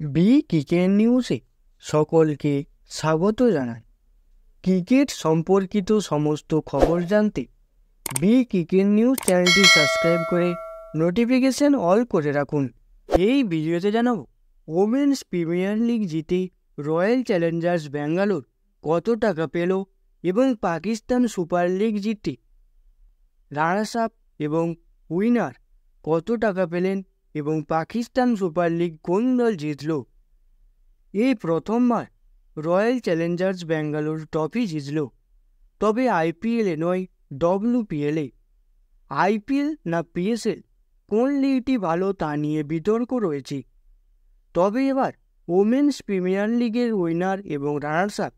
B cricket নিউজে সকলকে স্বাগত জানাই। ক্রিকেট সম্পর্কিত সমস্ত খবর জানতে বি ক্রিকেট নিউজ চ্যানেলটি সাবস্ক্রাইব করে নোটিফিকেশন অল করে রাখুন। এই ভিডিওতে জানাবো ওমেন্স প্রিমিয়ার লিগ জিতে রয়্যাল চ্যালেঞ্জার্স ব্যাঙ্গালোর কত টাকা পেল এবং পাকিস্তান সুপার লিগ জিতে রানার্স আপ এবং উইনার কত টাকা পেলেন এবং পাকিস্তান সুপার লিগ কোন দল জিতল। এই প্রথমবার রয়্যাল চ্যালেঞ্জার্স ব্যাঙ্গালোর ট্রফি জিতল, তবে আইপিএলে নয়, ডব্লিউপিএলে। আইপিএল না পিএসএল, কোন লিগটি ভালো তা নিয়ে বিতর্ক রয়েছে। তবে এবার ওমেন্স প্রিমিয়ার লিগের উইনার এবং রানার্স আপ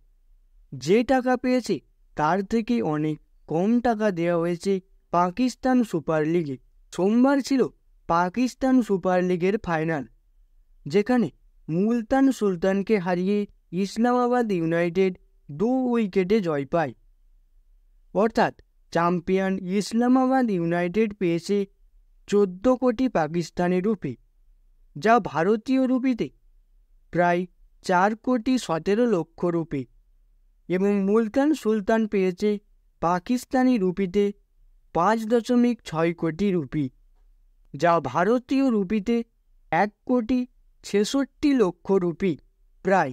যে টাকা পেয়েছে তার থেকে অনেক কম টাকা দেওয়া হয়েছে পাকিস্তান সুপার লিগে। সোমবার ছিল পাকিস্তান সুপার লিগের ফাইনাল, যেখানে মুলতান সুলতানকে হারিয়ে ইসলামাবাদ ইউনাইটেড 2 উইকেটে জয় পায়। অর্থাৎ চ্যাম্পিয়ন ইসলামাবাদ ইউনাইটেড পেয়েছে 14 কোটি পাকিস্তানি রুপি, যা ভারতীয় রুপিতে প্রায় 4 কোটি 17 লক্ষ রুপি, এবং মুলতান সুলতান পেয়েছে পাকিস্তানি রুপিতে 5.6 কোটি রুপি, যা ভারতীয় রুপিতে 1 কোটি 66 লক্ষ রুপি প্রায়।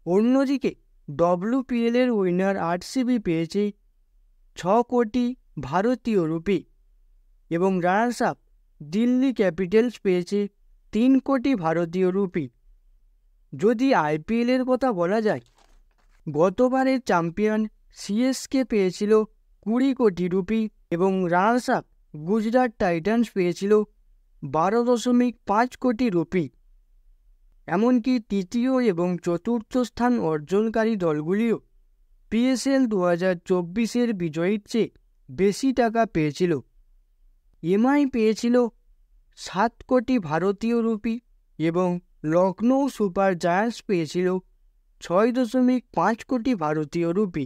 অন্যদিকে ডব্লিউপিএলের উইনার আরসিবি পেয়েছে 6 কোটি ভারতীয় রুপি এবং রানার্স আপ দিল্লি ক্যাপিটালস পেয়েছে 3 কোটি ভারতীয় রুপি। যদি আইপিএলের কথা বলা যায়, গতবারের চ্যাম্পিয়ন সিএসকে পেয়েছিল 20 কোটি রুপি এবং রানার্স আপ গুজরাট টাইটান্স পেয়েছিল 12.5 কোটি রুপি। এমনকি তৃতীয় এবং চতুর্থ স্থান অর্জনকারী দলগুলিও পিএসএল 2024-এর বিজয়ীর চেয়ে বেশি টাকা পেয়েছিল। এমআই পেয়েছিল 7 কোটি ভারতীয় রুপি এবং লখনৌ সুপার জায়ান্টস পেয়েছিল 6.5 কোটি ভারতীয় রুপি।